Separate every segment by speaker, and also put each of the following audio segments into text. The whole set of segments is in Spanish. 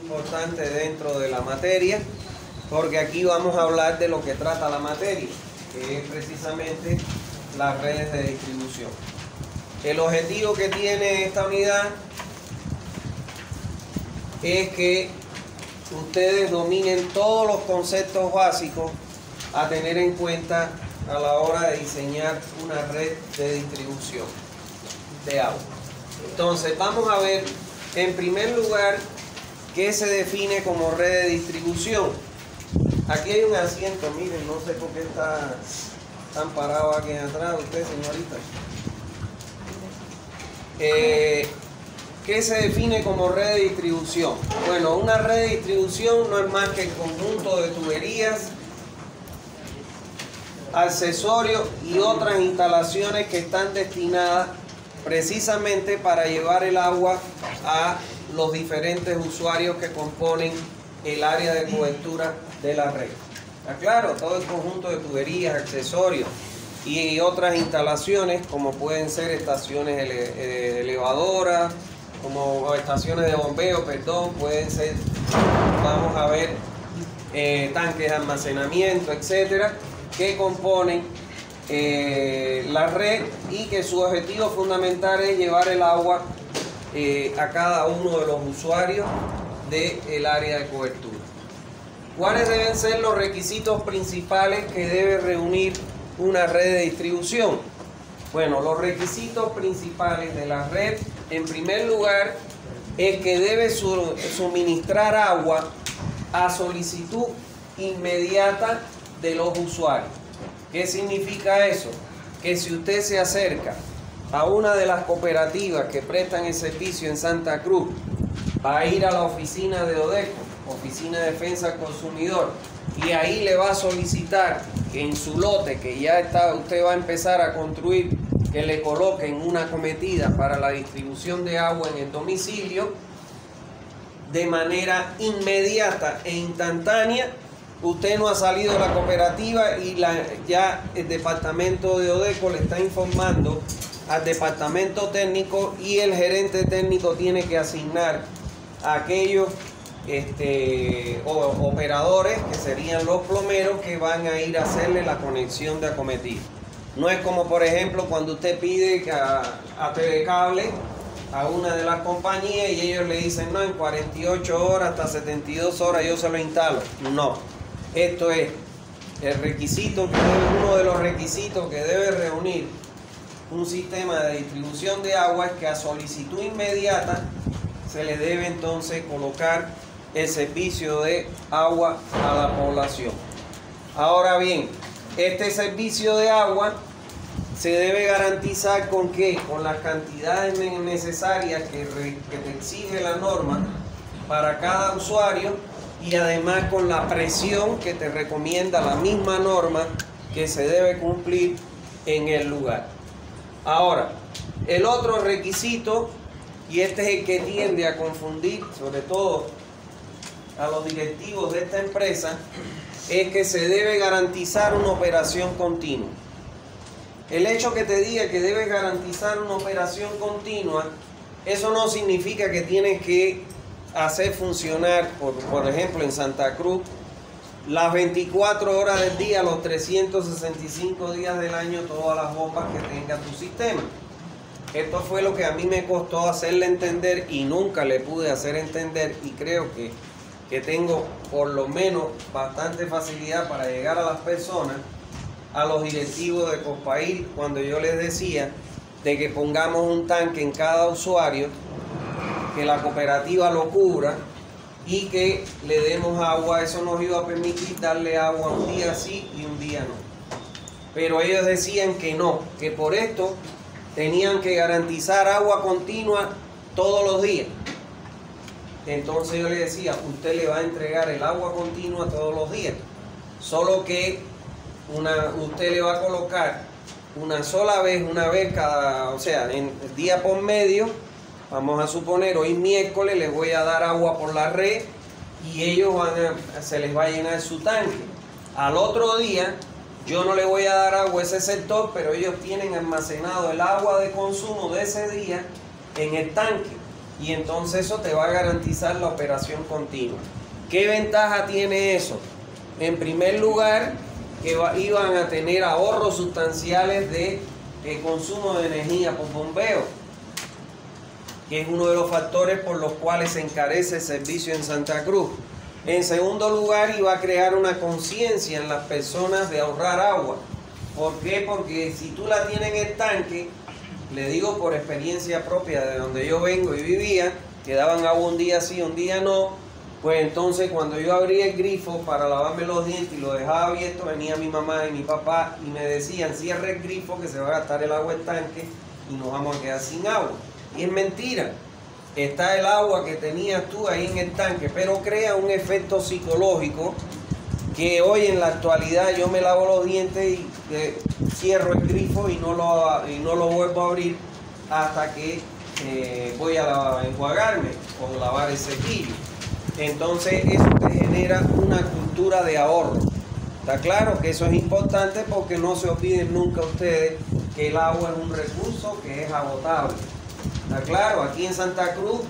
Speaker 1: importante dentro de la materia, porque aquí vamos a hablar de lo que trata la materia, que es precisamente las redes de distribución. El objetivo que tiene esta unidad es que ustedes dominen todos los conceptos básicos a tener en cuenta a la hora de diseñar una red de distribución de agua. Entonces vamos a ver en primer lugar qué se define como red de distribución. Aquí hay un asiento, miren, no sé por qué está tan parado aquí atrás usted, señorita. ¿Qué se define como red de distribución? Bueno, una red de distribución no es más que el conjunto de tuberías, accesorios y otras instalaciones que están destinadas precisamente para llevar el agua a los diferentes usuarios que componen el área de cobertura de la red. ¿Está claro? Todo el conjunto de tuberías, accesorios y otras instalaciones, como pueden ser estaciones elevadoras, como estaciones de bombeo, perdón, pueden ser, vamos a ver, tanques de almacenamiento, etcétera, que componen la red y que su objetivo fundamental es llevar el agua a cada uno de los usuarios del área de cobertura. ¿Cuáles deben ser los requisitos principales que debe reunir una red de distribución? Bueno, los requisitos principales de la red, en primer lugar, es que debe suministrar agua a solicitud inmediata de los usuarios. ¿Qué significa eso? Que si usted se acerca a una de las cooperativas que prestan el servicio en Santa Cruz, va a ir a la oficina de ODECO, Oficina de Defensa del Consumidor, y ahí le va a solicitar que en su lote que ya está, usted va a empezar a construir, que le coloquen una cometida para la distribución de agua en el domicilio, de manera inmediata e instantánea. Usted no ha salido de la cooperativa y ya el departamento de ODECO le está informando al departamento técnico, y el gerente técnico tiene que asignar a aquellos operadores, que serían los plomeros, que van a ir a hacerle la conexión de acometido. No es como, por ejemplo, cuando usted pide a Telecable, a una de las compañías, y ellos le dicen, no, en 48 horas hasta 72 horas yo se lo instalo. No, esto es el requisito, uno de los requisitos que debe reunir un sistema de distribución de agua, es que a solicitud inmediata se le debe entonces colocar el servicio de agua a la población. Ahora bien, este servicio de agua se debe garantizar ¿con qué? Con las cantidades necesarias que te exige la norma para cada usuario, y además con la presión que te recomienda la misma norma que se debe cumplir en el lugar. Ahora, el otro requisito, y este es el que tiende a confundir sobre todo a los directivos de esta empresa, es que se debe garantizar una operación continua. El hecho que te diga que debes garantizar una operación continua, eso no significa que tienes que hacer funcionar, por ejemplo, en Santa Cruz, las 24 horas del día, los 365 días del año, todas las bombas que tenga tu sistema. Esto fue lo que a mí me costó hacerle entender, y nunca le pude hacer entender, y creo que tengo por lo menos bastante facilidad para llegar a las personas, a los directivos de Cospail, cuando yo les decía de que pongamos un tanque en cada usuario, que la cooperativa lo cubra y que le demos agua. Eso nos iba a permitir darle agua un día sí y un día no. Pero ellos decían que no, que por esto tenían que garantizar agua continua todos los días. Entonces yo le decía, usted le va a entregar el agua continua todos los días, solo que usted le va a colocar una sola vez, una vez cada, o sea, en día por medio. Vamos a suponer, hoy miércoles les voy a dar agua por la red y ellos se les va a llenar su tanque. Al otro día yo no le voy a dar agua a ese sector, pero ellos tienen almacenado el agua de consumo de ese día en el tanque. y entonces eso te va a garantizar la operación continua. ¿Qué ventaja tiene eso? En primer lugar, que iban a tener ahorros sustanciales de consumo de energía por bombeo, que es uno de los factores por los cuales se encarece el servicio en Santa Cruz. En segundo lugar, iba a crear una conciencia en las personas de ahorrar agua. ¿Por qué? Porque si tú la tienes en el tanque, le digo por experiencia propia de donde yo vengo y vivía, que daban agua un día sí, un día no, pues entonces cuando yo abría el grifo para lavarme los dientes y lo dejaba abierto, venía mi mamá y mi papá y me decían, cierre el grifo que se va a gastar el agua del tanque y nos vamos a quedar sin agua. Y es mentira. Está el agua que tenías tú ahí en el tanque, pero crea un efecto psicológico que hoy en la actualidad yo me lavo los dientes y cierro el grifo y no lo vuelvo a abrir hasta que voy a enjuagarme o lavar el cepillo. Entonces eso te genera una cultura de ahorro. Está claro que eso es importante porque no se olviden nunca ustedes que el agua es un recurso que es agotable. Está claro, aquí en Santa Cruz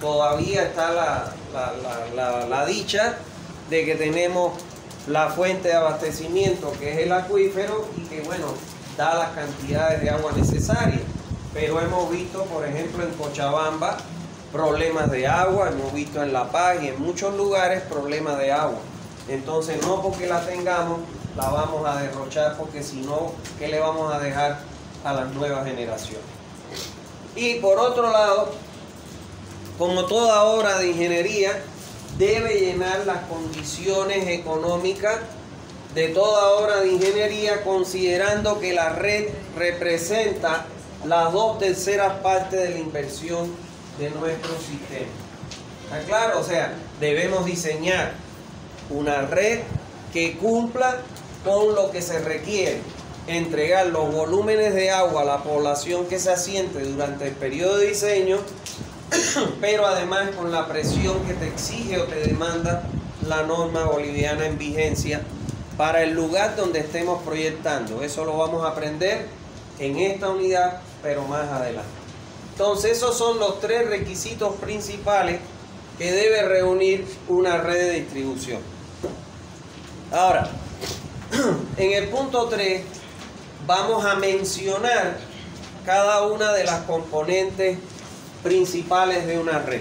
Speaker 1: todavía está la dicha de que tenemos la fuente de abastecimiento que es el acuífero y que bueno, da las cantidades de agua necesarias. Pero hemos visto, por ejemplo, en Cochabamba problemas de agua, hemos visto en La Paz y en muchos lugares problemas de agua. Entonces no porque la tengamos la vamos a derrochar, porque si no, ¿qué le vamos a dejar a las nuevas generaciones? Y por otro lado, como toda obra de ingeniería, debe llenar las condiciones económicas de toda obra de ingeniería, considerando que la red representa las 2/3 partes de la inversión de nuestro sistema. ¿Está claro? O sea, debemos diseñar una red que cumpla con lo que se requiere. Entregar los volúmenes de agua a la población que se asiente durante el periodo de diseño, pero además con la presión que te exige o te demanda la norma boliviana en vigencia para el lugar donde estemos proyectando. Eso lo vamos a aprender en esta unidad, pero más adelante. Entonces, esos son los 3 requisitos principales que debe reunir una red de distribución. Ahora, en el punto 3 vamos a mencionar cada una de las componentes principales de una red.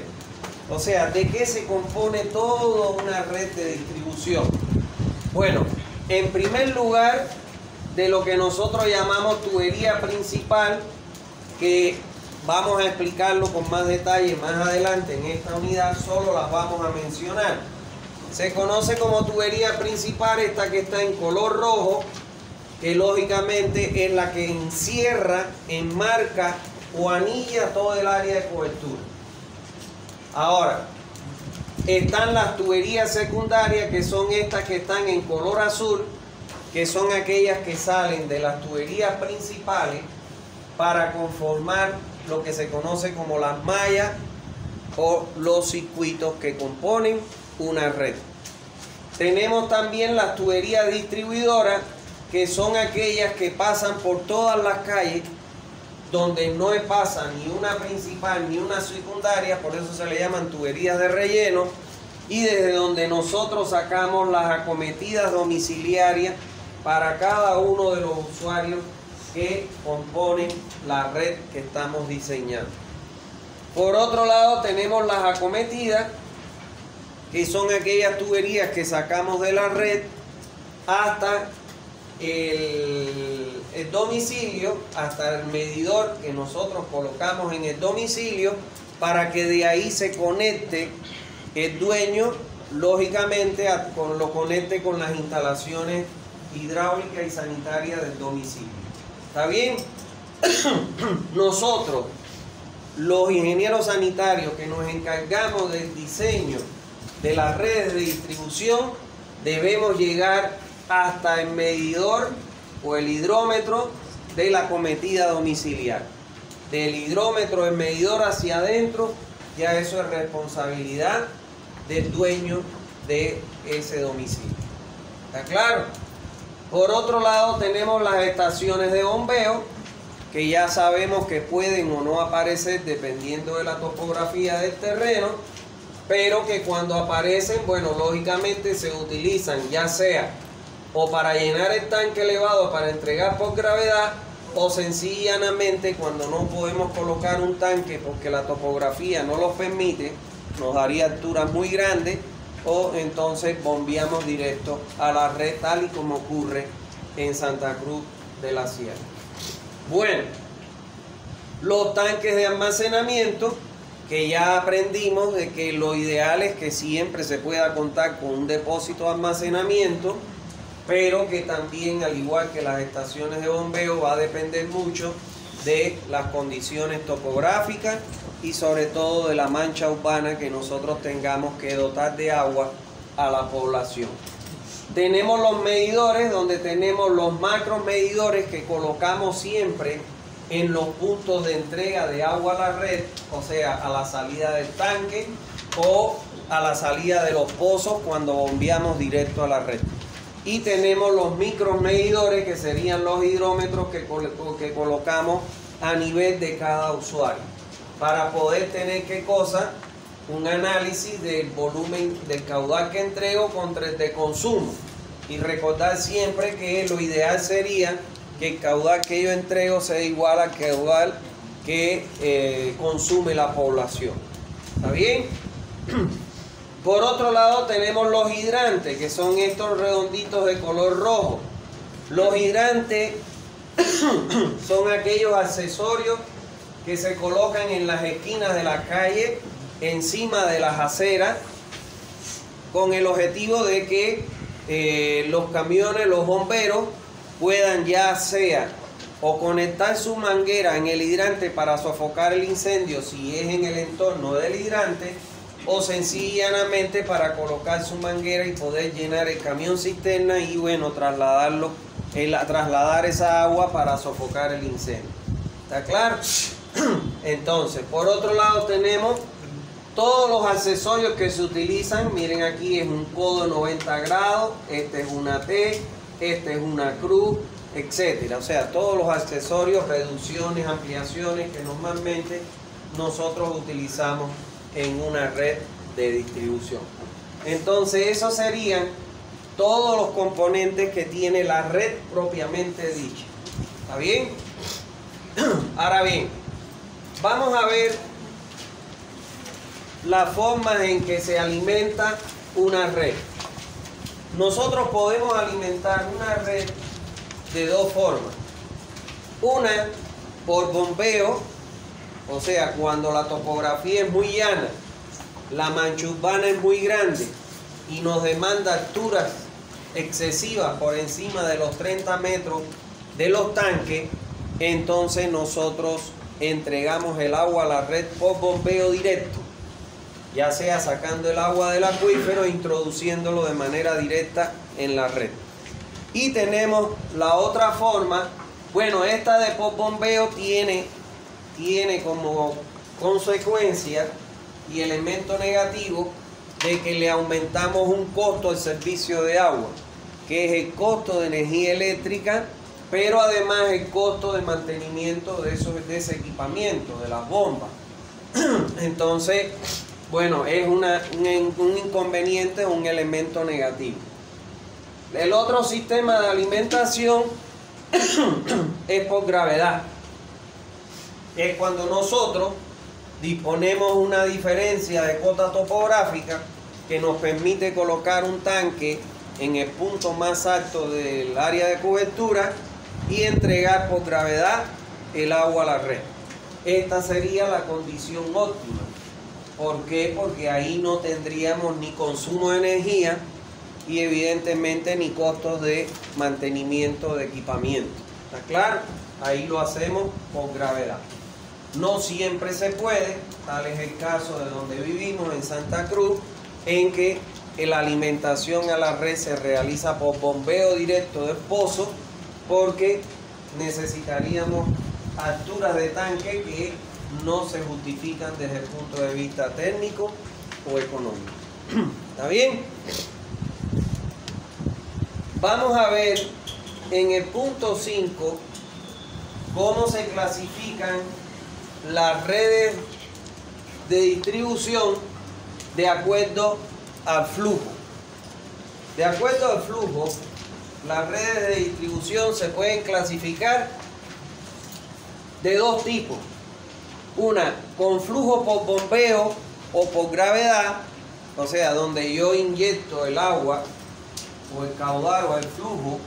Speaker 1: O sea, ¿de qué se compone toda una red de distribución? Bueno, en primer lugar, de lo que nosotros llamamos tubería principal, que vamos a explicarlo con más detalle más adelante en esta unidad, solo las vamos a mencionar. Se conoce como tubería principal esta que está en color rojo, que lógicamente es la que encierra, enmarca o anilla todo el área de cobertura. Ahora, están las tuberías secundarias, que son estas que están en color azul, que son aquellas que salen de las tuberías principales para conformar lo que se conoce como las mallas o los circuitos que componen una red. Tenemos también las tuberías distribuidoras, que son aquellas que pasan por todas las calles donde no pasa ni una principal ni una secundaria, por eso se le llaman tuberías de relleno, y desde donde nosotros sacamos las acometidas domiciliarias para cada uno de los usuarios que componen la red que estamos diseñando. Por otro lado, tenemos las acometidas, que son aquellas tuberías que sacamos de la red hasta el domicilio, hasta el medidor que nosotros colocamos en el domicilio, para que de ahí se conecte el dueño, lógicamente lo conecte con las instalaciones hidráulicas y sanitarias del domicilio. ¿Está bien? Nosotros, los ingenieros sanitarios que nos encargamos del diseño de las redes de distribución, debemos llegar hasta el medidor o el hidrómetro de la acometida domiciliar. Del hidrómetro del medidor hacia adentro, ya eso es responsabilidad del dueño de ese domicilio. ¿Está claro? Por otro lado, tenemos las estaciones de bombeo, que ya sabemos que pueden o no aparecer dependiendo de la topografía del terreno, pero que cuando aparecen, bueno, lógicamente se utilizan ya sea o para llenar el tanque elevado para entregar por gravedad, o sencillamente cuando no podemos colocar un tanque porque la topografía no lo permite, nos daría alturas muy grandes, o entonces bombeamos directo a la red, tal y como ocurre en Santa Cruz de la Sierra. Bueno, los tanques de almacenamiento, que ya aprendimos de que lo ideal es que siempre se pueda contar con un depósito de almacenamiento, pero que también, al igual que las estaciones de bombeo, va a depender mucho de las condiciones topográficas y sobre todo de la mancha urbana que nosotros tengamos que dotar de agua a la población. Tenemos los medidores, donde tenemos los macro medidores que colocamos siempre en los puntos de entrega de agua a la red, o sea, a la salida del tanque o a la salida de los pozos cuando bombeamos directo a la red. Y tenemos los micromedidores, que serían los hidrómetros que colocamos a nivel de cada usuario, para poder tener, ¿qué cosa? Un análisis del volumen del caudal que entrego contra el de consumo. Y recordar siempre que lo ideal sería que el caudal que yo entrego sea igual al caudal que consume la población. ¿Está bien? Por otro lado tenemos los hidrantes, que son estos redonditos de color rojo. Los hidrantes son aquellos accesorios que se colocan en las esquinas de la calle, encima de las aceras, con el objetivo de que los camiones, los bomberos, puedan ya sea o conectar su manguera en el hidrante para sofocar el incendio si es en el entorno del hidrante, o sencillamente para colocar su manguera y poder llenar el camión cisterna y bueno, trasladar esa agua para sofocar el incendio. ¿Está claro? Entonces, por otro lado tenemos todos los accesorios que se utilizan. Miren, aquí es un codo 90 grados, este es una T, este es una cruz, etcétera. O sea, todos los accesorios, reducciones, ampliaciones que normalmente nosotros utilizamos en una red de distribución. Entonces, esos serían todos los componentes que tiene la red propiamente dicha. ¿Está bien? Ahora bien, vamos a ver las formas en que se alimenta una red. Nosotros podemos alimentar una red de dos formas. Una, por bombeo, o sea, cuando la topografía es muy llana, la mancha urbana es muy grande y nos demanda alturas excesivas por encima de los 30 metros de los tanques, entonces nosotros entregamos el agua a la red por bombeo directo, ya sea sacando el agua del acuífero e introduciéndolo de manera directa en la red. Y tenemos la otra forma. Bueno, esta de por bombeo tiene como consecuencia y elemento negativo de que le aumentamos un costo al servicio de agua, que es el costo de energía eléctrica, pero además el costo de mantenimiento de ese equipamiento, de las bombas. Entonces, bueno, es un inconveniente, un elemento negativo. El otro sistema de alimentación es por gravedad. Es cuando nosotros disponemos una diferencia de cota topográfica que nos permite colocar un tanque en el punto más alto del área de cobertura y entregar por gravedad el agua a la red. Esta sería la condición óptima. ¿Por qué? Porque ahí no tendríamos ni consumo de energía y evidentemente ni costos de mantenimiento de equipamiento. ¿Está claro? Ahí lo hacemos por gravedad. No siempre se puede, tal es el caso de donde vivimos, en Santa Cruz, en que la alimentación a la red se realiza por bombeo directo del pozo, porque necesitaríamos alturas de tanque que no se justifican desde el punto de vista técnico o económico. ¿Está bien? Vamos a ver en el punto 5 cómo se clasifican las redes de distribución de acuerdo al flujo. De acuerdo al flujo, las redes de distribución se pueden clasificar de dos tipos. Una con flujo por bombeo o por gravedad, o sea, donde yo inyecto el agua o el caudal o el flujo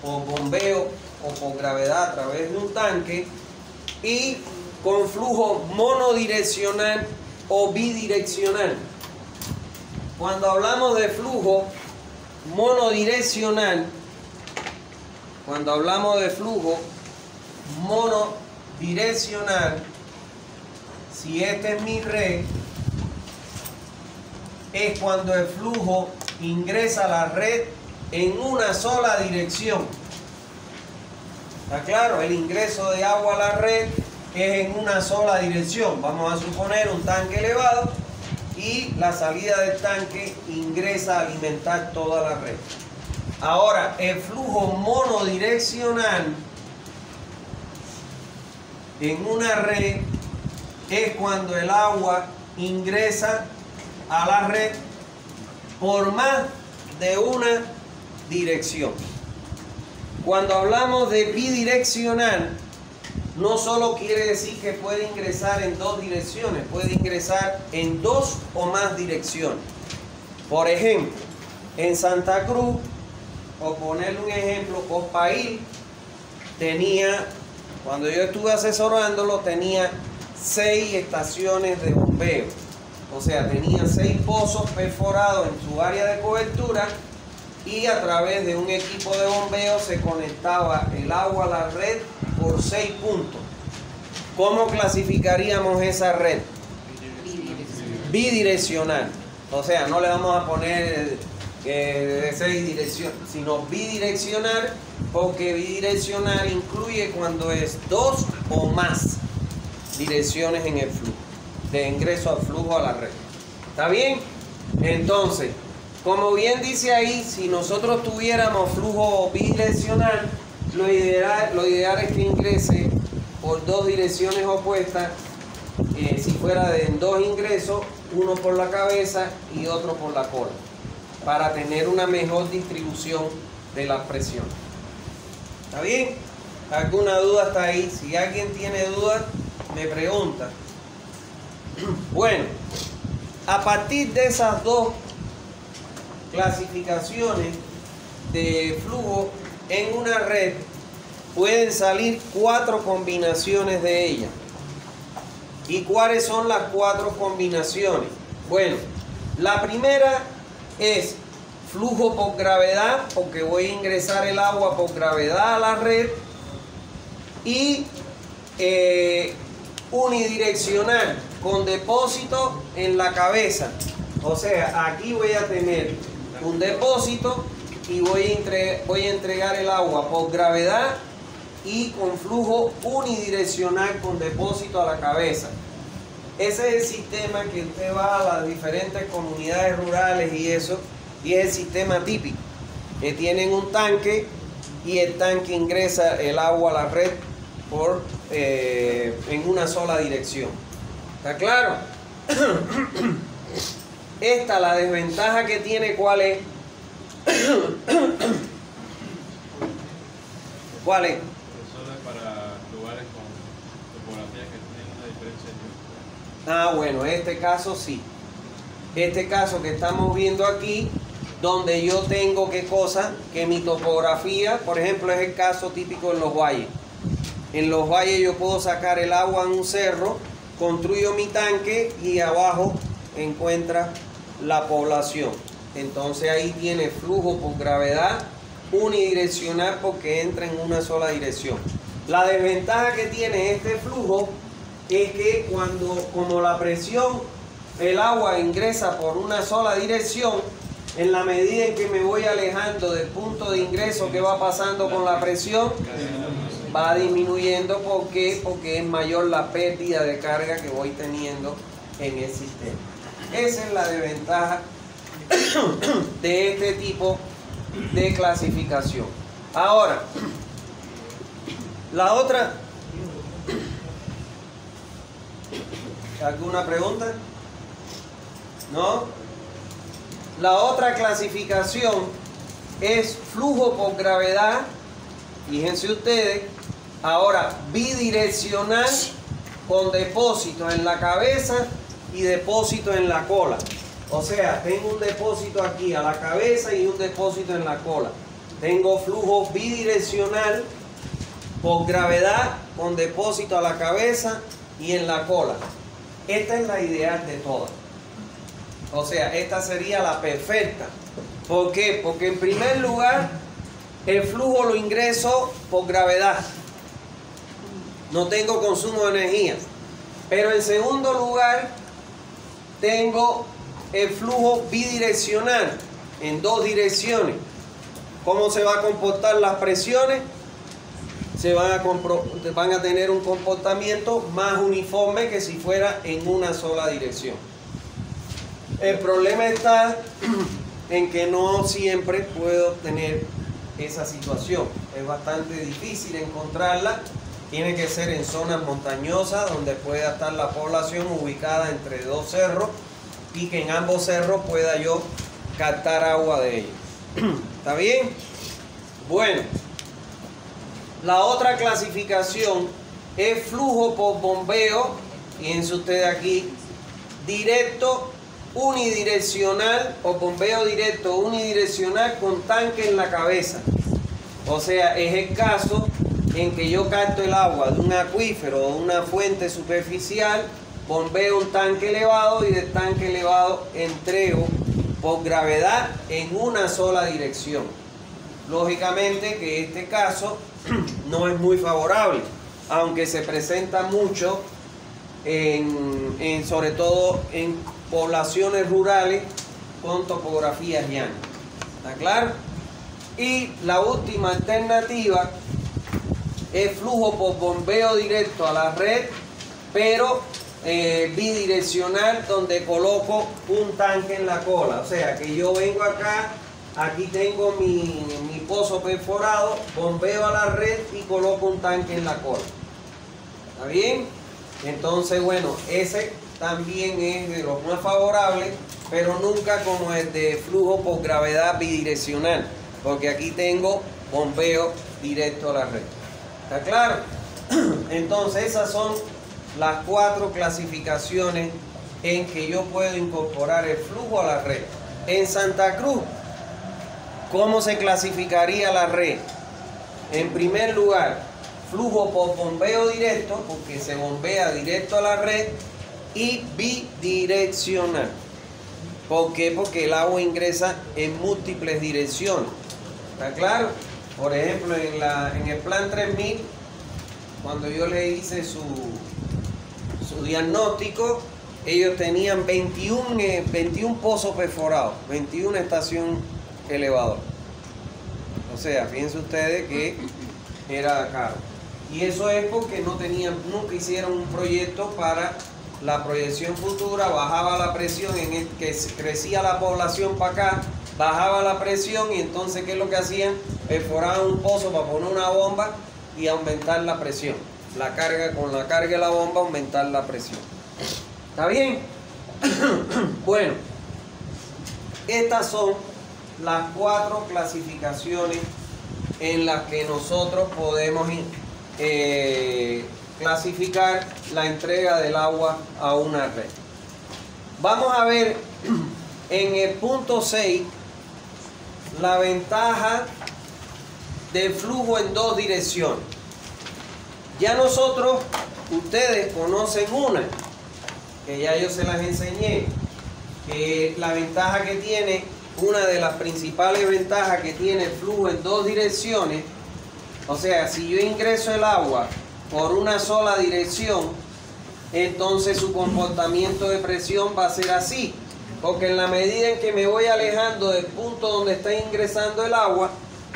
Speaker 1: por bombeo o por gravedad a través de un tanque, y con flujo monodireccional o bidireccional. Cuando hablamos de flujo monodireccional, si esta es mi red, es cuando el flujo ingresa a la red en una sola dirección. ¿Está claro? El ingreso de agua a la red es en una sola dirección. Vamos a suponer un tanque elevado y la salida del tanque ingresa a alimentar toda la red. Ahora, el flujo monodireccional en una red es cuando el agua ingresa a la red por más de una dirección. Cuando hablamos de bidireccional, no solo quiere decir que puede ingresar en dos direcciones, puede ingresar en dos o más direcciones. Por ejemplo, en Santa Cruz, o ponerle un ejemplo, Cospail tenía, cuando yo estuve asesorándolo, tenía 6 estaciones de bombeo. O sea, tenía 6 pozos perforados en su área de cobertura, y a través de un equipo de bombeo se conectaba el agua a la red por 6 puntos. ¿Cómo clasificaríamos esa red? Bidireccional. O sea, no le vamos a poner de 6 direcciones, sino bidireccional, porque bidireccional incluye cuando es 2 o más direcciones en el flujo, de ingreso al flujo a la red. ¿Está bien? Entonces, como bien dice ahí, si nosotros tuviéramos flujo bidireccional, lo ideal es que ingrese por 2 direcciones opuestas. Si fuera en 2 ingresos, uno por la cabeza y otro por la cola, para tener una mejor distribución de las presiones. ¿Está bien? ¿Alguna duda hasta ahí? Si alguien tiene dudas, me pregunta. Bueno, a partir de esas dos clasificaciones de flujo en una red, pueden salir 4 combinaciones de ellas. ¿Y cuáles son las 4 combinaciones? Bueno, la primera es flujo por gravedad, porque voy a ingresar el agua por gravedad a la red, y unidireccional, con depósito en la cabeza. O sea, aquí voy a tener un depósito y voy a entregar el agua por gravedad y con flujo unidireccional con depósito a la cabeza. Ese es el sistema que usted va a las diferentes comunidades rurales y eso, y es el sistema típico, que tienen un tanque y el tanque ingresa el agua a la red en una sola dirección. ¿Está claro? Esta, la desventaja que tiene, ¿cuál es? ¿Cuál es?
Speaker 2: Solo es para lugares con topografías que tienen una diferencia de tiempo.
Speaker 1: Ah, bueno, este caso sí. Este caso que estamos viendo aquí, donde yo tengo qué cosa, que mi topografía, por ejemplo, es el caso típico en los valles. En los valles yo puedo sacar el agua en un cerro, construyo mi tanque y abajo encuentra la población. Entonces ahí tiene flujo por gravedad unidireccional porque entra en una sola dirección. La desventaja que tiene este flujo es que como la presión, el agua ingresa por una sola dirección, en la medida en que me voy alejando del punto de ingreso, que va pasando con la presión, va disminuyendo. ¿Por qué? Porque es mayor la pérdida de carga que voy teniendo en el sistema. Esa es la desventaja de este tipo de clasificación. Ahora, la otra ¿Alguna pregunta? ¿No? La otra clasificación es flujo por gravedad. Fíjense ustedes, ahora bidireccional con depósito en la cabeza y depósito en la cola. O sea, tengo un depósito aquí a la cabeza y un depósito en la cola. Tengo flujo bidireccional por gravedad con depósito a la cabeza y en la cola. Esta es la ideal de todas. O sea, esta sería la perfecta. ¿Por qué? Porque en primer lugar, el flujo lo ingreso por gravedad. No tengo consumo de energía. Pero en segundo lugar, tengo el flujo bidireccional en dos direcciones. ¿Cómo se va a comportar las presiones? Van a tener un comportamiento más uniforme que si fuera en una sola dirección. El problema está en que no siempre puedo tener esa situación. Es bastante difícil encontrarla. Tiene que ser en zonas montañosas donde pueda estar la población ubicada entre dos cerros y que en ambos cerros pueda yo captar agua de ellos. ¿Está bien? Bueno, la otra clasificación es flujo por bombeo. Fíjense ustedes aquí, directo unidireccional o bombeo directo unidireccional con tanque en la cabeza. O sea, es el caso en que yo capto el agua de un acuífero o de una fuente superficial, bombeo un tanque elevado y del tanque elevado entrego por gravedad en una sola dirección. Lógicamente que este caso no es muy favorable, aunque se presenta mucho sobre todo en poblaciones rurales con topografías llanas. ¿Está claro? Y la última alternativa es flujo por bombeo directo a la red, pero bidireccional, donde coloco un tanque en la cola. O sea que yo vengo acá, aquí tengo mi pozo perforado, bombeo a la red y coloco un tanque en la cola. ¿Está bien? Entonces, bueno, ese también es de los más favorables, pero nunca como el de flujo por gravedad bidireccional, porque aquí tengo bombeo directo a la red. ¿Está claro? Entonces, esas son las 4 clasificaciones en que yo puedo incorporar el flujo a la red. En Santa Cruz, ¿cómo se clasificaría la red? En primer lugar, flujo por bombeo directo, porque se bombea directo a la red, y bidireccional. ¿Por qué? Porque el agua ingresa en múltiples direcciones. ¿Está claro? Por ejemplo, en el plan 3000, cuando yo le hice su diagnóstico, ellos tenían 21 pozos perforados, 21 estación elevador. O sea, fíjense ustedes que era caro. Y eso es porque nunca hicieron un proyecto para la proyección futura. Bajaba la presión, que crecía la población para acá, bajaba la presión, y entonces ¿qué es lo que hacían? Perforaban un pozo para poner una bomba y aumentar la presión. Con la carga de la bomba aumentar la presión. ¿Está bien? Bueno, estas son las 4 clasificaciones en las que nosotros podemos clasificar la entrega del agua a una red. Vamos a ver en el punto 6 la ventaja del flujo en dos direcciones. Ya ustedes conocen una, que ya yo se las enseñé, que la ventaja que tiene, una de las principales ventajas que tiene el flujo en dos direcciones. O sea, si yo ingreso el agua por una sola dirección, entonces su comportamiento de presión va a ser así, porque en la medida en que me voy alejando del punto donde está ingresando el agua,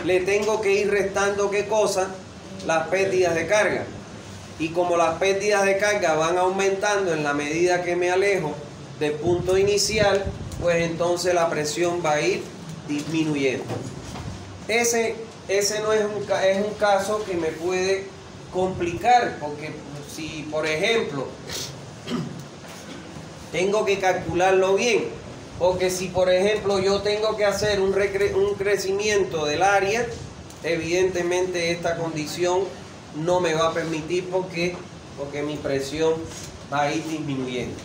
Speaker 1: le tengo que ir restando ¿qué cosa? Las pérdidas de carga. Y como las pérdidas de carga van aumentando en la medida que me alejo del punto inicial, pues entonces la presión va a ir disminuyendo. Ese no es un caso que me puede complicar, porque si, por ejemplo, tengo que calcularlo bien, porque si por ejemplo yo tengo que hacer un crecimiento del área, evidentemente esta condición no me va a permitir porque mi presión va a ir disminuyendo.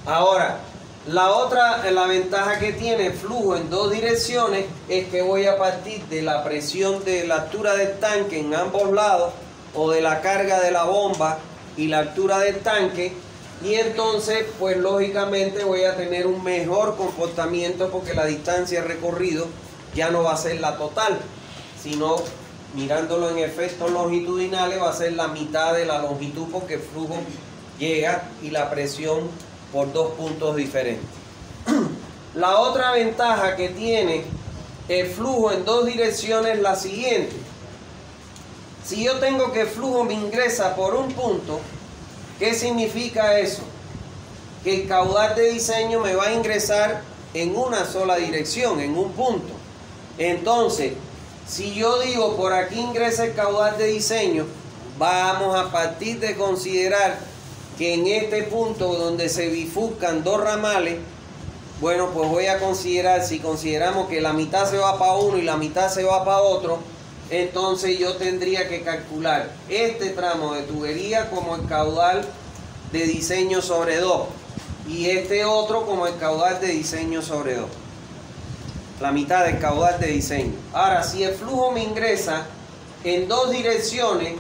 Speaker 1: Ahora, la ventaja que tiene el flujo en dos direcciones es que voy a partir de la presión de la altura del tanque en ambos lados, o de la carga de la bomba y la altura del tanque, y entonces pues lógicamente voy a tener un mejor comportamiento porque la distancia recorrido ya no va a ser la total, sino mirándolo en efectos longitudinales va a ser la mitad de la longitud, porque el flujo llega y la presión por dos puntos diferentes. La otra ventaja que tiene el flujo en dos direcciones es la siguiente. Si yo tengo que el flujo me ingresa por un punto, ¿qué significa eso? Que el caudal de diseño me va a ingresar en una sola dirección, en un punto. Entonces, si yo digo por aquí ingresa el caudal de diseño, vamos a partir de considerar que en este punto donde se bifurcan dos ramales, bueno, pues voy a considerar, si consideramos que la mitad se va para uno y la mitad se va para otro, entonces yo tendría que calcular este tramo de tubería como el caudal de diseño sobre 2 y este otro como el caudal de diseño sobre 2. La mitad del caudal de diseño. Ahora, si el flujo me ingresa en dos direcciones,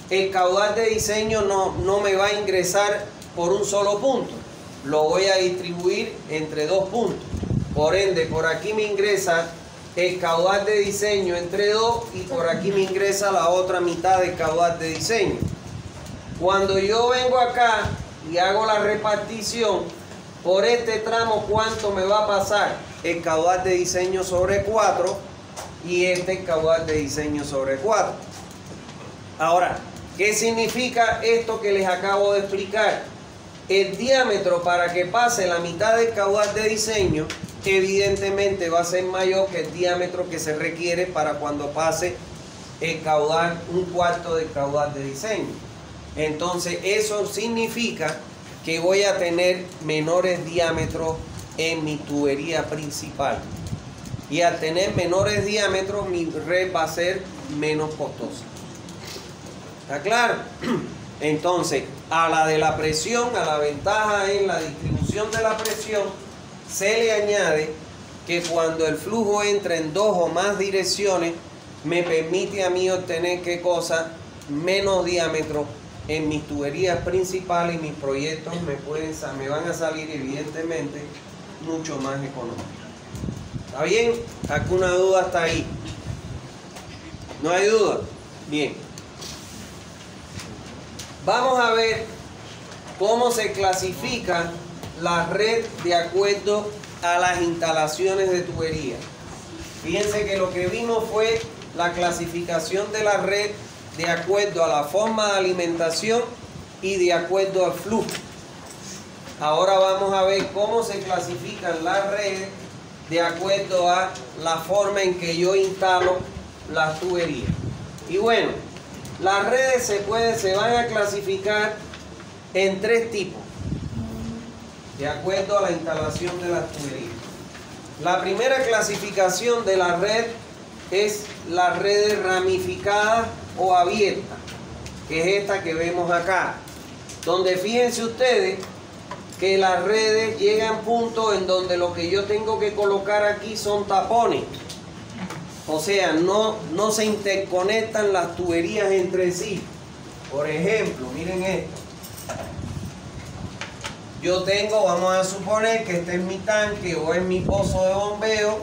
Speaker 1: el caudal de diseño no me va a ingresar por un solo punto. Lo voy a distribuir entre dos puntos. Por ende, por aquí me ingresa el caudal de diseño entre 2 y por aquí me ingresa la otra mitad del caudal de diseño. Cuando yo vengo acá y hago la repartición, por este tramo, ¿cuánto me va a pasar? El caudal de diseño sobre 4 y este caudal de diseño sobre 4. Ahora, ¿qué significa esto que les acabo de explicar? El diámetro para que pase la mitad del caudal de diseño evidentemente va a ser mayor que el diámetro que se requiere para cuando pase el caudal, un cuarto del caudal de diseño. Entonces eso significa que voy a tener menores diámetros en mi tubería principal, y al tener menores diámetros mi red va a ser menos costosa. ¿Está claro? Entonces, a la de la presión, a la ventaja en la distribución de la presión, se le añade que cuando el flujo entra en dos o más direcciones, me permite a mí obtener, ¿qué cosa? Menos diámetro en mis tuberías principales, y mis proyectos me van a salir evidentemente mucho más económicos. ¿Está bien? ¿Alguna duda hasta ahí? ¿No hay duda? Bien. Vamos a ver cómo se clasifica la red de acuerdo a las instalaciones de tubería. Fíjense que lo que vimos fue la clasificación de la red de acuerdo a la forma de alimentación y de acuerdo al flujo. Ahora vamos a ver cómo se clasifican las redes de acuerdo a la forma en que yo instalo las tuberías. Y bueno, las redes se van a clasificar en tres tipos, de acuerdo a la instalación de las tuberías. La primera clasificación de la red es la red ramificada o abierta, que es esta que vemos acá, donde fíjense ustedes que las redes llegan a puntos en donde lo que yo tengo que colocar aquí son tapones. O sea, no se interconectan las tuberías entre sí. Por ejemplo, miren esto. Yo tengo, vamos a suponer que este es mi tanque o es mi pozo de bombeo,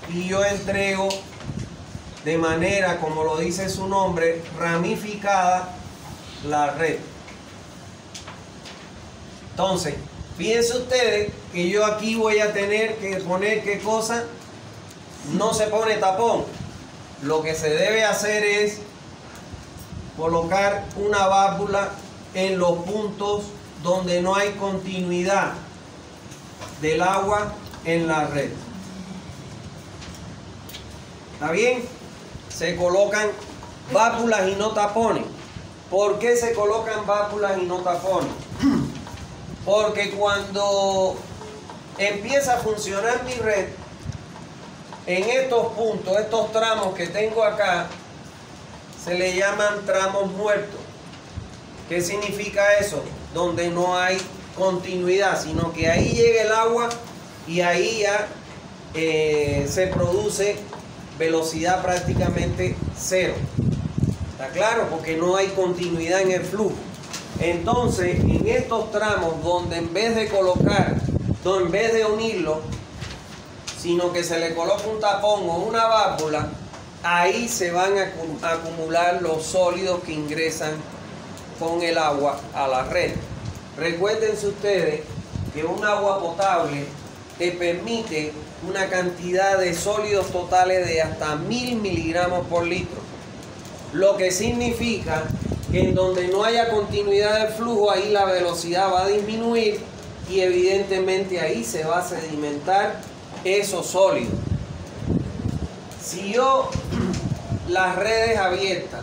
Speaker 1: y yo entrego de manera, como lo dice su nombre, ramificada la red. Entonces, fíjense ustedes que yo aquí voy a tener que poner, ¿qué cosa? No se pone tapón. Lo que se debe hacer es colocar una válvula en los puntos donde no hay continuidad del agua en la red. ¿Está bien? Se colocan válvulas y no tapones. ¿Por qué se colocan válvulas y no tapones? Porque cuando empieza a funcionar mi red, en estos puntos, estos tramos que tengo acá, se le llaman tramos muertos. ¿Qué significa eso? Donde no hay continuidad, sino que ahí llega el agua y ahí ya se produce velocidad prácticamente cero. ¿Está claro? Porque no hay continuidad en el flujo. Entonces, en estos tramos donde en vez de unirlo, sino que se le coloca un tapón o una válvula, ahí se van a acumular los sólidos que ingresan con el agua a la red. Recuérdense ustedes que un agua potable te permite una cantidad de sólidos totales de hasta 1000 miligramos por litro, lo que significa que en donde no haya continuidad del flujo, ahí la velocidad va a disminuir y evidentemente ahí se va a sedimentar esos sólidos. Si yo las redes abiertas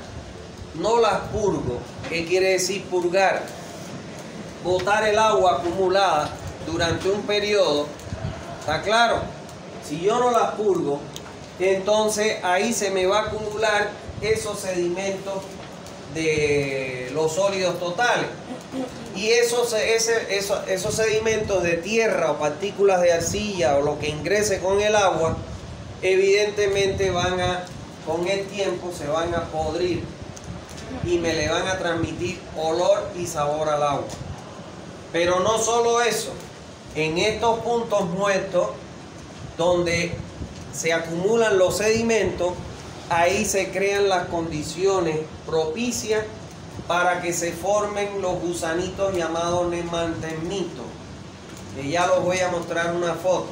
Speaker 1: no las purgo, ¿qué quiere decir purgar? Botar el agua acumulada durante un periodo, ¿está claro? Si yo no las purgo, entonces ahí se me va a acumular esos sedimentos de los sólidos totales. Y esos sedimentos de tierra o partículas de arcilla o lo que ingrese con el agua, evidentemente con el tiempo se van a podrir y me le van a transmitir olor y sabor al agua. Pero no solo eso, en estos puntos muertos donde se acumulan los sedimentos, ahí se crean las condiciones propicias para que se formen los gusanitos llamados nemantemitos, que ya los voy a mostrar una foto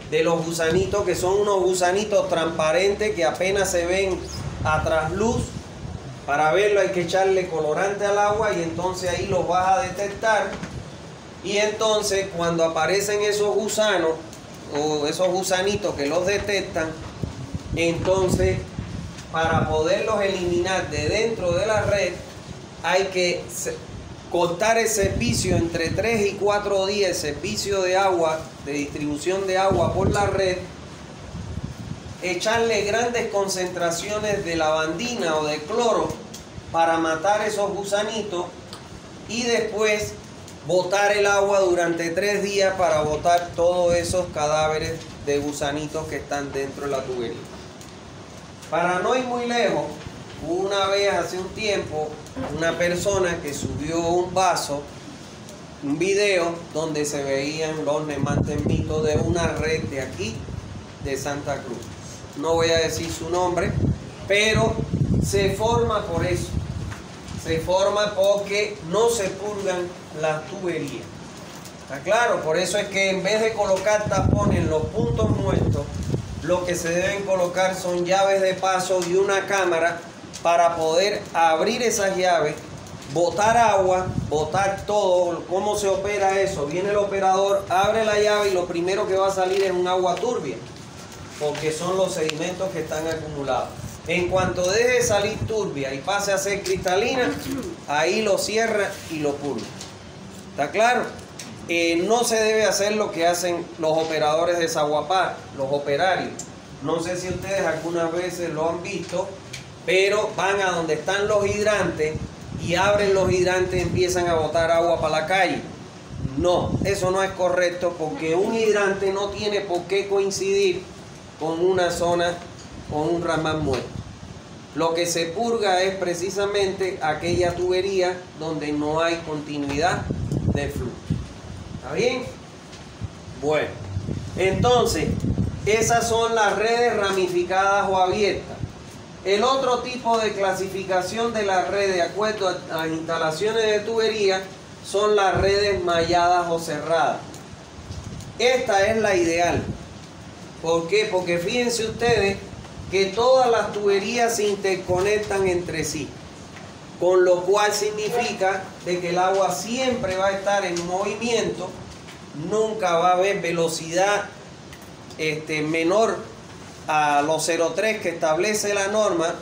Speaker 1: de los gusanitos, que son unos gusanitos transparentes que apenas se ven a trasluz. Para verlo hay que echarle colorante al agua y entonces ahí los vas a detectar. Y entonces cuando aparecen esos gusanos o esos gusanitos que los detectan, entonces para poderlos eliminar de dentro de la red hay que cortar el servicio entre 3 y 4 días, el servicio de agua, de distribución de agua por la red, echarle grandes concentraciones de lavandina o de cloro para matar esos gusanitos y después botar el agua durante 3 días para botar todos esos cadáveres de gusanitos que están dentro de la tubería. Para no ir muy lejos, una vez hace un tiempo, una persona que subió un video donde se veían los nemantemitos de una red de aquí, de Santa Cruz. No voy a decir su nombre, pero se forma por eso. Se forma porque no se purgan las tuberías. ¿Está claro? Por eso es que en vez de colocar tapones en los puntos muertos, lo que se deben colocar son llaves de paso y una cámara para poder abrir esas llaves, botar agua, botar todo. ¿Cómo se opera eso? Viene el operador, abre la llave y lo primero que va a salir es un agua turbia, porque son los sedimentos que están acumulados. En cuanto deje de salir turbia y pase a ser cristalina, ahí lo cierra y lo purga. ¿Está claro? No se debe hacer lo que hacen los operadores de desaguapar, los operarios. No sé si ustedes algunas veces lo han visto, pero van a donde están los hidrantes y abren los hidrantes y empiezan a botar agua para la calle. No, eso no es correcto, porque un hidrante no tiene por qué coincidir con una zona, con un ramal muerto. Lo que se purga es precisamente aquella tubería donde no hay continuidad de flujo. ¿Está bien? Bueno, entonces, esas son las redes ramificadas o abiertas. El otro tipo de clasificación de la red, de acuerdo a las instalaciones de tubería, son las redes malladas o cerradas. Esta es la ideal. ¿Por qué? Porque fíjense ustedes que todas las tuberías se interconectan entre sí, con lo cual significa de que el agua siempre va a estar en movimiento, nunca va a haber velocidad menor a los 0,3 que establece la norma,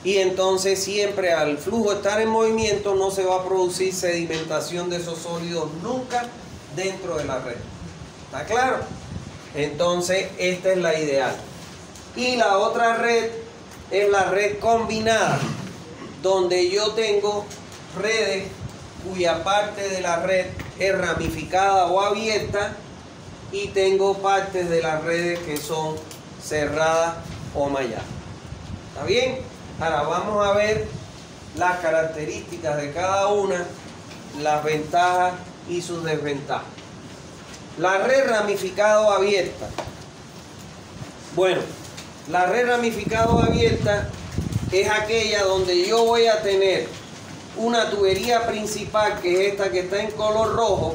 Speaker 1: y entonces siempre al flujo estar en movimiento no se va a producir sedimentación de esos sólidos nunca dentro de la red. ¿Está claro? Entonces esta es la ideal. Y la otra red es la red combinada, donde yo tengo redes cuya parte de la red es ramificada o abierta y tengo partes de las redes que son cerradas o malladas. ¿Está bien? Ahora vamos a ver las características de cada una, las ventajas y sus desventajas. La red ramificada o abierta. Bueno, la red ramificada o abierta es aquella donde yo voy a tener una tubería principal, que es esta que está en color rojo,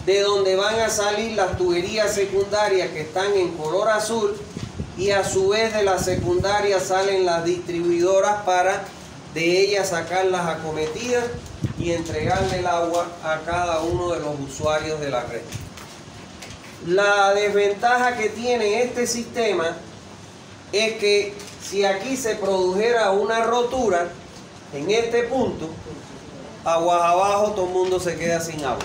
Speaker 1: de donde van a salir las tuberías secundarias que están en color azul, y a su vez de las secundarias salen las distribuidoras para de ellas sacar las acometidas y entregarle el agua a cada uno de los usuarios de la red. La desventaja que tiene este sistema es que si aquí se produjera una rotura en este punto, aguas abajo todo el mundo se queda sin agua,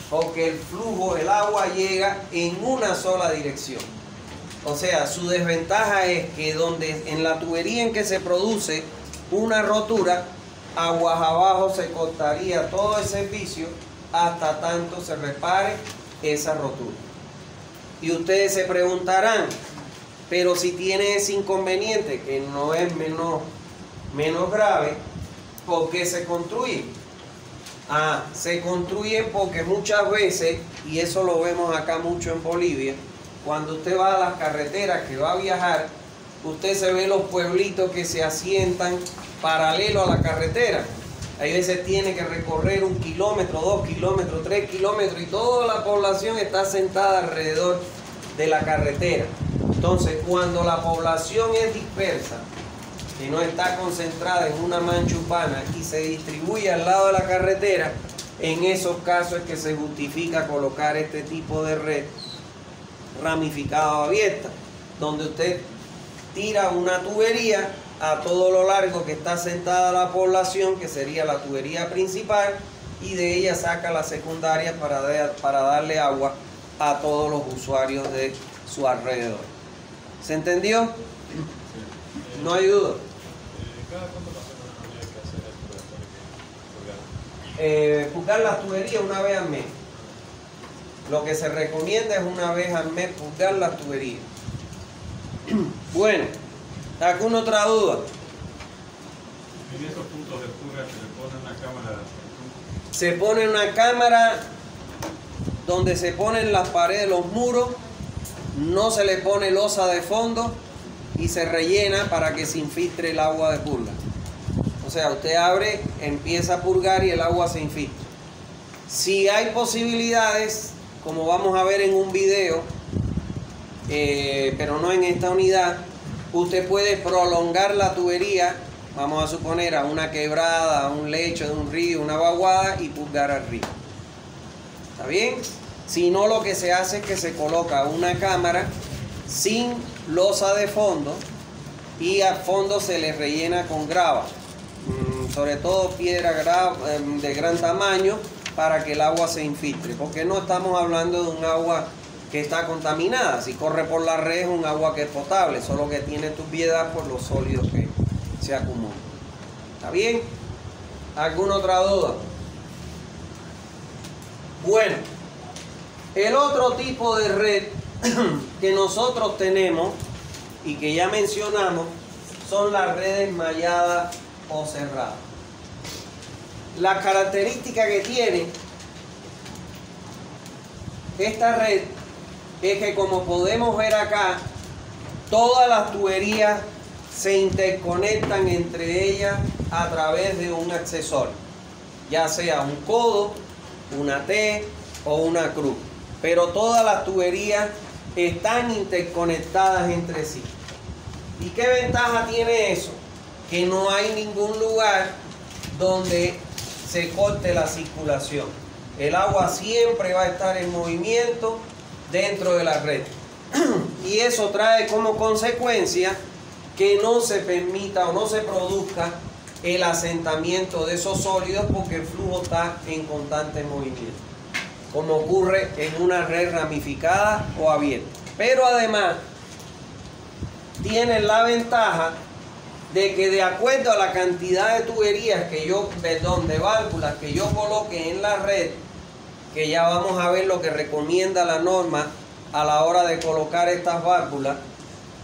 Speaker 1: porque el flujo del agua llega en una sola dirección. O sea, su desventaja es que en la tubería en que se produce una rotura, aguas abajo se cortaría todo el servicio hasta tanto se repare esa rotura. Y ustedes se preguntarán, pero si tiene ese inconveniente, que no es menos grave, ¿por qué se construye? Se construye porque muchas veces, y eso lo vemos acá mucho en Bolivia, cuando usted va a las carreteras que va a viajar, usted se ve los pueblitos que se asientan paralelo a la carretera. Hay veces tiene que recorrer 1 kilómetro, 2 kilómetros, 3 kilómetros, y toda la población está asentada alrededor de la carretera. Entonces, cuando la población es dispersa, que no está concentrada en una mancha urbana y se distribuye al lado de la carretera, en esos casos es que se justifica colocar este tipo de red ramificada o abierta, donde usted tira una tubería a todo lo largo que está sentada la población, que sería la tubería principal, y de ella saca la secundaria para darle agua a todos los usuarios de su alrededor. ¿Se entendió? No hay duda.
Speaker 2: ¿Cada cuánto más o menos habría que hacer esto de
Speaker 1: Purgar las tuberías una vez al mes. Lo que se recomienda es una vez al mes purgar las tuberías. Bueno, ¿alguna otra duda?
Speaker 2: En esos puntos de purga se le pone una cámara.
Speaker 1: Se pone una cámara donde se ponen las paredes, los muros, no se le pone losa de fondo y se rellena para que se infiltre el agua de purga. O sea, usted abre, empieza a purgar y el agua se infiltra. Si hay posibilidades, como vamos a ver en un video, pero no en esta unidad, usted puede prolongar la tubería, vamos a suponer, a una quebrada, a un lecho de un río, una vaguada, y purgar al río. ¿Está bien? Si no, lo que se hace es que se coloca una cámara sin losa de fondo y al fondo se le rellena con grava, sobre todo piedra de gran tamaño, para que el agua se infiltre, porque no estamos hablando de un agua que está contaminada. Si corre por la red es un agua que es potable, solo que tiene turbiedad por los sólidos que se acumulan. ¿Está bien? ¿Alguna otra duda? Bueno, el otro tipo de red que nosotros tenemos y que ya mencionamos son las redes malladas o cerradas. La característica que tiene esta red es que, como podemos ver acá, todas las tuberías se interconectan entre ellas a través de un accesorio, ya sea un codo, una T o una cruz, pero todas las tuberías están interconectadas entre sí. ¿Y qué ventaja tiene eso? Que no hay ningún lugar donde se corte la circulación. El agua siempre va a estar en movimiento dentro de la red. Y eso trae como consecuencia que no se permita o no se produzca el asentamiento de esos sólidos porque el flujo está en constante movimiento, como ocurre en una red ramificada o abierta. Pero además tienen la ventaja de que de acuerdo a la cantidad de tuberías que yo, de válvulas que yo coloque en la red, que ya vamos a ver lo que recomienda la norma a la hora de colocar estas válvulas.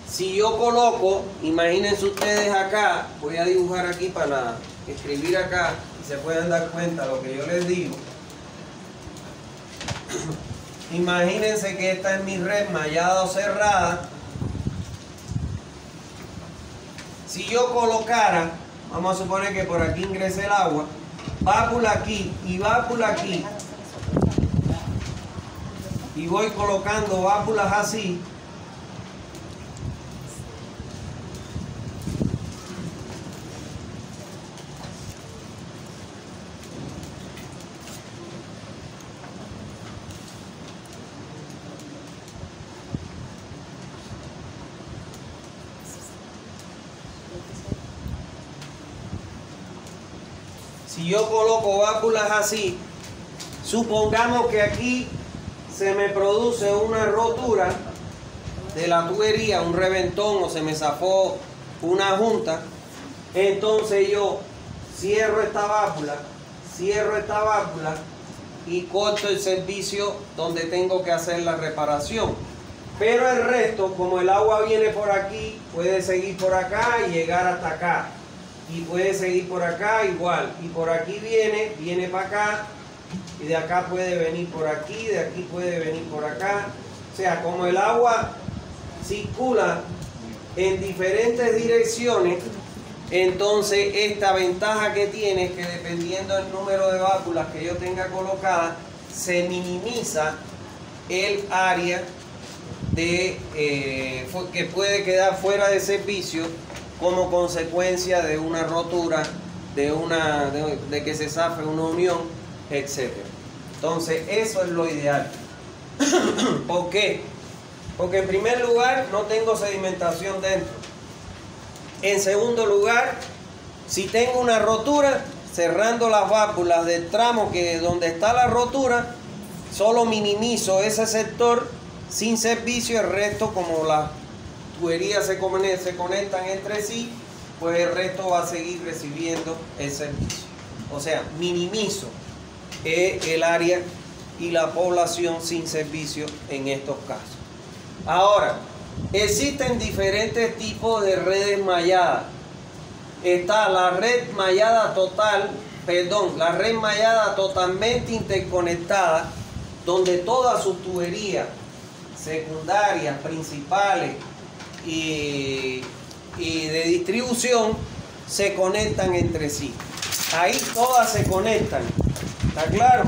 Speaker 1: Si yo coloco, imagínense ustedes acá, voy a dibujar aquí para escribir acá y se puedan dar cuenta de lo que yo les digo. Imagínense que esta es mi red mallada o cerrada. Si yo colocara, vamos a suponer que por aquí ingrese el agua, válvula aquí y válvula aquí, y voy colocando válvulas así, si yo coloco válvulas así, supongamos que aquí se me produce una rotura de la tubería, un reventón o se me zafó una junta, entonces yo cierro esta válvula y corto el servicio donde tengo que hacer la reparación. Pero el resto, como el agua viene por aquí, puede seguir por acá y llegar hasta acá. Y puede seguir por acá igual. Y por aquí viene para acá. Y de acá puede venir por aquí, de aquí puede venir por acá. O sea, como el agua circula en diferentes direcciones, entonces esta ventaja que tiene es que dependiendo del número de válvulas que yo tenga colocadas, se minimiza el área que puede quedar fuera de servicio como consecuencia de una rotura, de que se zafe una unión, etc. Entonces eso es lo ideal. ¿Por qué? Porque en primer lugar no tengo sedimentación dentro. En segundo lugar, si tengo una rotura, cerrando las válvulas del tramo donde está la rotura, solo minimizo ese sector sin servicio. El resto, como las tuberías se conectan entre sí, pues el resto va a seguir recibiendo el servicio. O sea, minimizo el área y la población sin servicio en estos casos. Ahora, existen diferentes tipos de redes malladas. Está la red mallada la red mallada totalmente interconectada, donde todas sus tuberías secundarias, principales y de distribución se conectan entre sí. Ahí todas se conectan. ¿Está claro?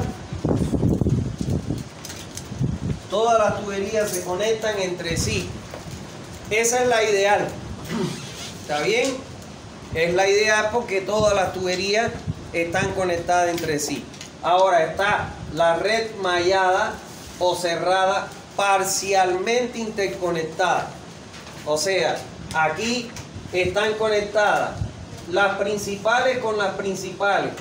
Speaker 1: Todas las tuberías se conectan entre sí. Esa es la ideal. ¿Está bien? Es la ideal porque todas las tuberías están conectadas entre sí. Ahora está la red mallada o cerrada parcialmente interconectada. O sea, aquí están conectadas las principales con las principales,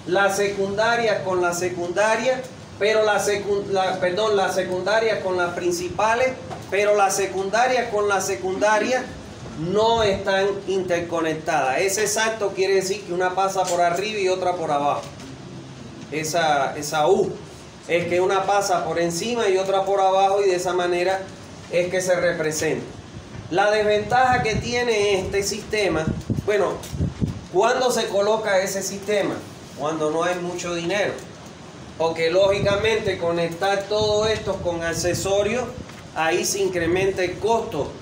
Speaker 1: las secundarias con las secundarias, pero las secundarias con las principales, pero las secundarias con las secundarias no están interconectadas. Ese salto quiere decir que una pasa por arriba y otra por abajo. Esa U es que una pasa por encima y otra por abajo, y de esa manera es que se representa. La desventaja que tiene este sistema, bueno, ¿cuándo se coloca ese sistema? Cuando no hay mucho dinero. Porque lógicamente conectar todo esto con accesorios, ahí se incrementa el costo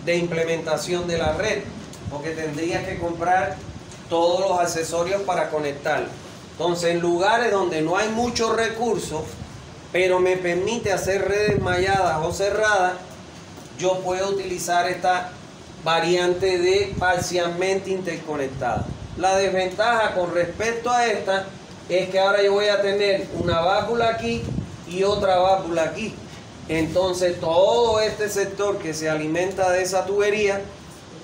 Speaker 1: de implementación de la red, porque tendrías que comprar todos los accesorios para conectar. Entonces, en lugares donde no hay muchos recursos, pero me permite hacer redes malladas o cerradas, yo puedo utilizar esta variante de parcialmente interconectada. La desventaja con respecto a esta es que ahora yo voy a tener una válvula aquí y otra válvula aquí. Entonces todo este sector que se alimenta de esa tubería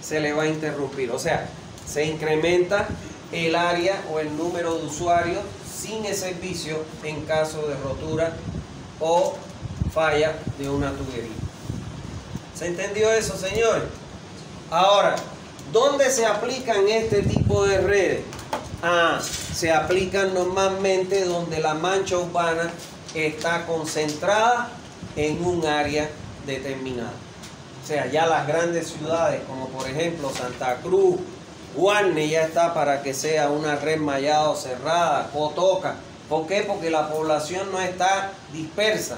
Speaker 1: se le va a interrumpir. O sea, se incrementa el área o el número de usuarios sin el servicio en caso de rotura o falla de una tubería. ¿Se entendió eso, señores? Ahora, ¿dónde se aplican este tipo de redes? Se aplican normalmente donde la mancha urbana está concentrada en un área determinada. O sea, ya las grandes ciudades como por ejemplo Santa Cruz, Guarne ya está para que sea una red mallada o cerrada, Cotoca. ¿Por qué? Porque la población no está dispersa,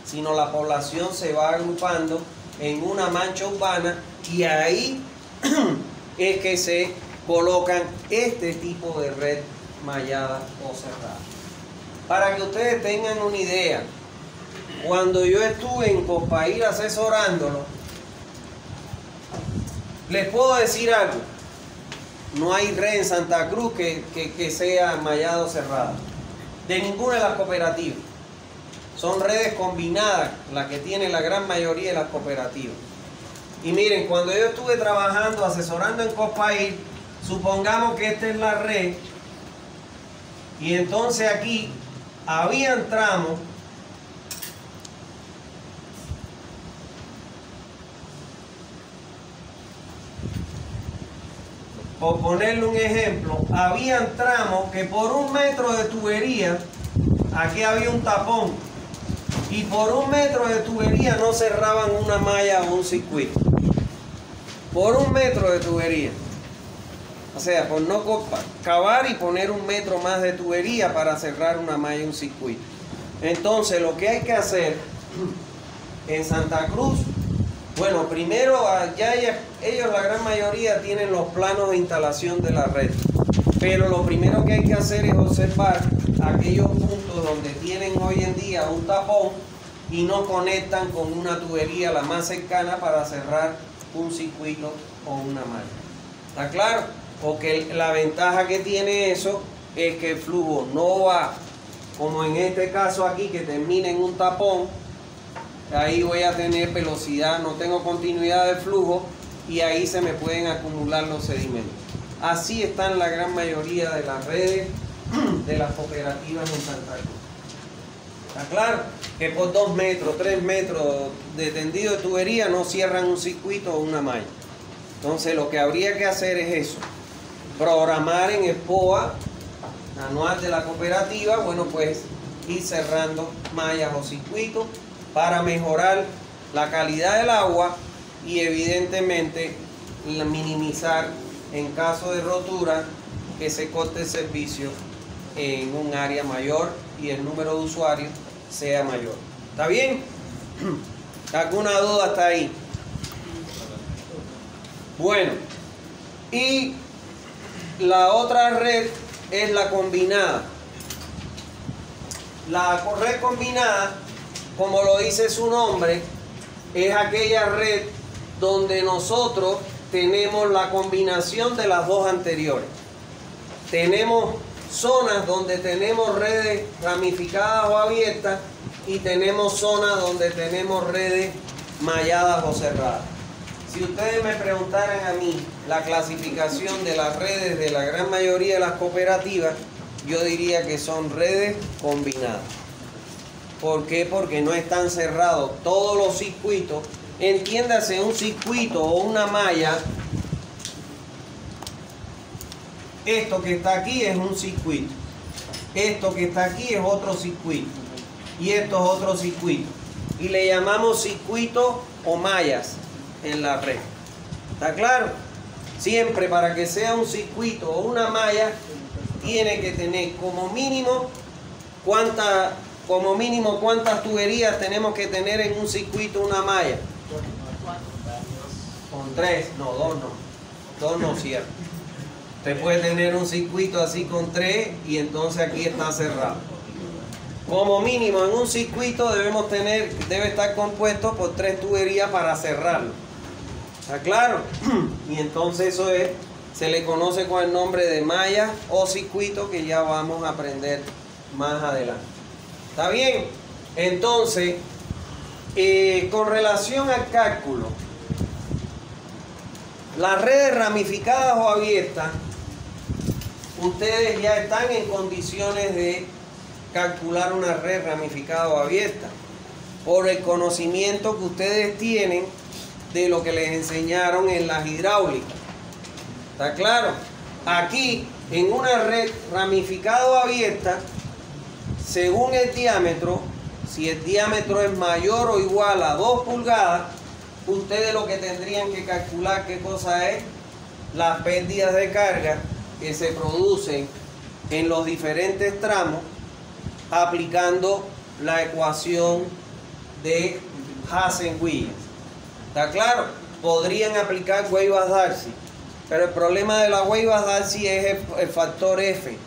Speaker 1: sino la población se va agrupando en una mancha urbana y ahí es que se colocan este tipo de red mallada o cerrada. Para que ustedes tengan una idea, cuando yo estuve en Copaír asesorándolo, les puedo decir algo: no hay red en Santa Cruz que sea mallada o cerrada, de ninguna de las cooperativas. Son redes combinadas las que tienen la gran mayoría de las cooperativas. Y miren, cuando yo estuve trabajando, asesorando en Copaír, supongamos que esta es la red, y entonces aquí habían tramos por ponerle un ejemplo, habían tramos que por 1 metro de tubería, aquí había un tapón, y por 1 metro de tubería no cerraban una malla o un circuito. Por 1 metro de tubería. O sea, por no cavar y poner 1 metro más de tubería para cerrar una malla y un circuito. Entonces, lo que hay que hacer en Santa Cruz, bueno, primero ya ellos la gran mayoría tienen los planos de instalación de la red. Pero lo primero que hay que hacer es observar aquellos puntos donde tienen hoy en día un tapón y no conectan con una tubería la más cercana para cerrar un circuito o una malla. ¿Está claro? Porque la ventaja que tiene eso es que el flujo no va, como en este caso aquí, que termina en un tapón. Ahí voy a tener velocidad, no tengo continuidad de flujo y ahí se me pueden acumular los sedimentos. Así están la gran mayoría de las redes de las cooperativas en Santa Cruz. ¿Está claro? Que por 2 metros, 3 metros de tendido de tubería no cierran un circuito o una malla. Entonces lo que habría que hacer es eso: programar en el POA anual de la cooperativa, bueno, pues ir cerrando mallas o circuitos para mejorar la calidad del agua y evidentemente minimizar en caso de rotura que se corte el servicio en un área mayor y el número de usuarios sea mayor. ¿Está bien? ¿Alguna duda hasta ahí? Bueno, y la otra red es la combinada. La red combinada, como lo dice su nombre, es aquella red donde nosotros tenemos la combinación de las dos anteriores. Tenemos zonas donde tenemos redes ramificadas o abiertas y tenemos zonas donde tenemos redes malladas o cerradas. Si ustedes me preguntaran a mí la clasificación de las redes de la gran mayoría de las cooperativas, yo diría que son redes combinadas. ¿Por qué? Porque no están cerrados todos los circuitos. Entiéndase, un circuito o una malla, esto que está aquí es un circuito, esto que está aquí es otro circuito y esto es otro circuito, y le llamamos circuito o mallas en la red. ¿Está claro? Siempre para que sea un circuito o una malla tiene que tener como mínimo cuántas tuberías tenemos que tener en un circuito, una malla. Con 3, no, 2 no. 2 no cierra. Usted puede tener un circuito así con 3 y entonces aquí está cerrado. Como mínimo en un circuito debe estar compuesto por 3 tuberías para cerrarlo. ¿Está claro? Y entonces eso se le conoce con el nombre de malla o circuito, que ya vamos a aprender más adelante. ¿Está bien? Entonces, con relación al cálculo, Las redes ramificadas o abiertas, ustedes ya están en condiciones de calcular una red ramificada o abierta por el conocimiento que ustedes tienen de lo que les enseñaron en las hidráulicas. ¿Está claro? Aquí, en una red ramificada o abierta, según el diámetro, si el diámetro es mayor o igual a 2 pulgadas, ustedes lo que tendrían que calcular, ¿qué cosa es? Las pérdidas de carga que se producen en los diferentes tramos aplicando la ecuación de Hazen-Williams. ¿Está claro? Podrían aplicar Weibach-Darcy, pero el problema de la Weibach-Darcy es el factor F,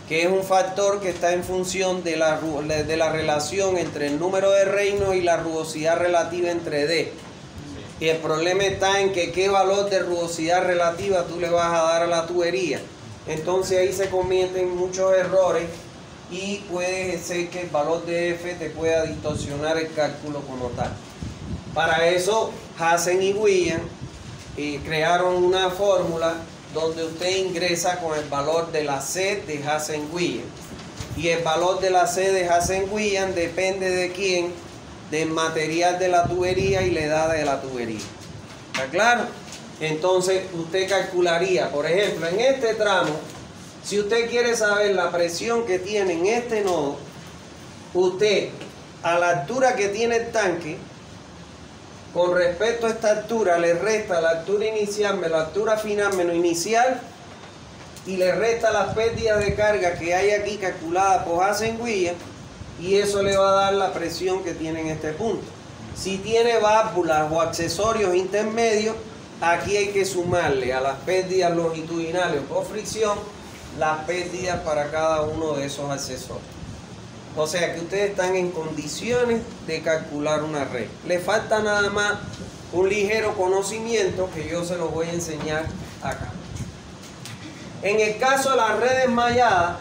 Speaker 1: que es un factor que está en función de la relación entre el número de reinos y la rugosidad relativa entre D. Y el problema está en que qué valor de rugosidad relativa tú le vas a dar a la tubería. Entonces ahí se cometen muchos errores y puede ser que el valor de F te pueda distorsionar el cálculo como tal. Para eso Hazen y Williams crearon una fórmula donde usted ingresa con el valor de la C de Hazen-Williams. Y el valor de la C de Hazen-Williams depende de quién, del material de la tubería y la edad de la tubería. ¿Está claro? Entonces usted calcularía, por ejemplo, en este tramo, si usted quiere saber la presión que tiene en este nodo, usted a la altura que tiene el tanque, con respecto a esta altura, le resta la altura inicial menos la altura final menos inicial y le resta las pérdidas de carga que hay aquí calculadas por Hazen-Williams y eso le va a dar la presión que tiene en este punto. Si tiene válvulas o accesorios intermedios, aquí hay que sumarle a las pérdidas longitudinales o por fricción las pérdidas para cada uno de esos accesorios. O sea que ustedes están en condiciones de calcular una red. Le falta nada más un ligero conocimiento que yo se los voy a enseñar acá. En el caso de las redes malladas,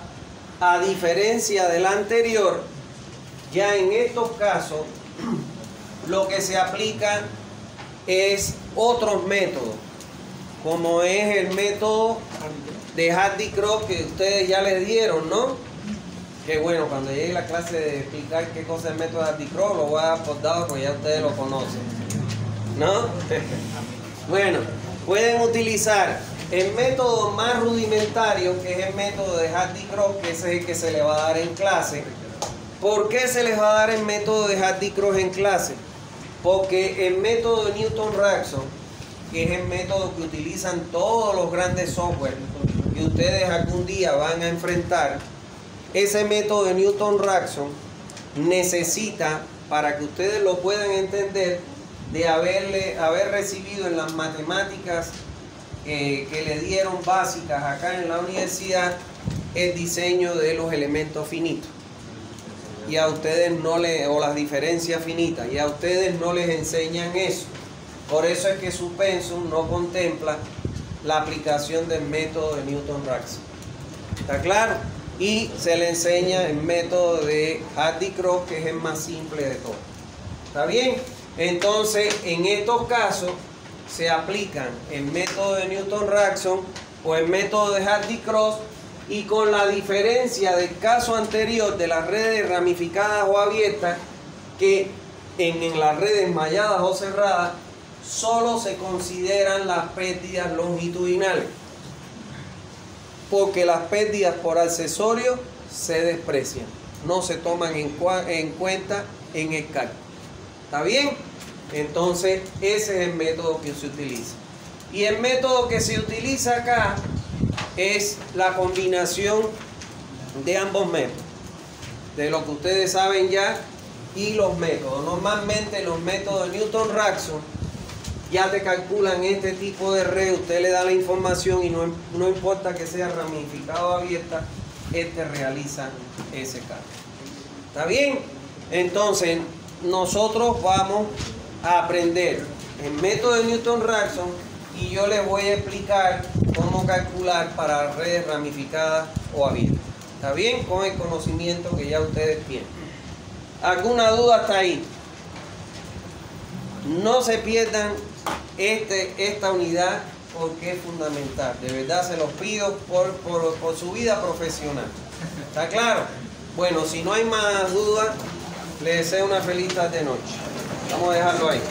Speaker 1: a diferencia de la anterior, ya en estos casos lo que se aplica es otros métodos, como es el método de Hardy-Cross que ustedes ya les dieron, ¿no? Que bueno, cuando llegue la clase de explicar qué cosa es el método de Hardy-Cross, lo voy a dar por dado porque ya ustedes lo conocen, ¿no? Bueno, pueden utilizar el método más rudimentario, que es el método de Hardy-Cross, que ese es el que se le va a dar en clase. ¿Por qué se les va a dar el método de Hardy-Cross en clase? Porque el método de Newton-Raphson, que es el método que utilizan todos los grandes software que ustedes algún día van a enfrentar, ese método de Newton-Raphson necesita, para que ustedes lo puedan entender, de haber recibido en las matemáticas que le dieron básicas acá en la universidad el diseño de los elementos finitos. Y a ustedes no o las diferencias finitas, y a ustedes no les enseñan eso. Por eso es que su pensum no contempla la aplicación del método de Newton-Raphson. ¿Está claro? Y se le enseña el método de Hardy-Cross, que es el más simple de todos. ¿Está bien? Entonces, en estos casos se aplican el método de Newton-Raphson o el método de Hardy-Cross, y con la diferencia del caso anterior de las redes ramificadas o abiertas, que en las redes malladas o cerradas solo se consideran las pérdidas longitudinales, porque las pérdidas por accesorio se desprecian, no se toman en cuenta en el cálculo. ¿Está bien? Entonces ese es el método que se utiliza. Y el método que se utiliza acá es la combinación de ambos métodos, de lo que ustedes saben ya, y los métodos. Normalmente los métodos de Newton-Raphson ya te calculan este tipo de red, usted le da la información y no importa que sea ramificado o abierta, este realiza ese cálculo. ¿Está bien? Entonces nosotros vamos a aprender el método de Newton-Raphson y yo les voy a explicar cómo calcular para redes ramificadas o abiertas. ¿Está bien? Con el conocimiento que ya ustedes tienen. ¿Alguna duda hasta ahí? No se pierdan esta unidad porque es fundamental. De verdad se los pido por su vida profesional. ¿Está claro? Bueno, si no hay más dudas, les deseo una feliz tarde noche. Vamos a dejarlo ahí.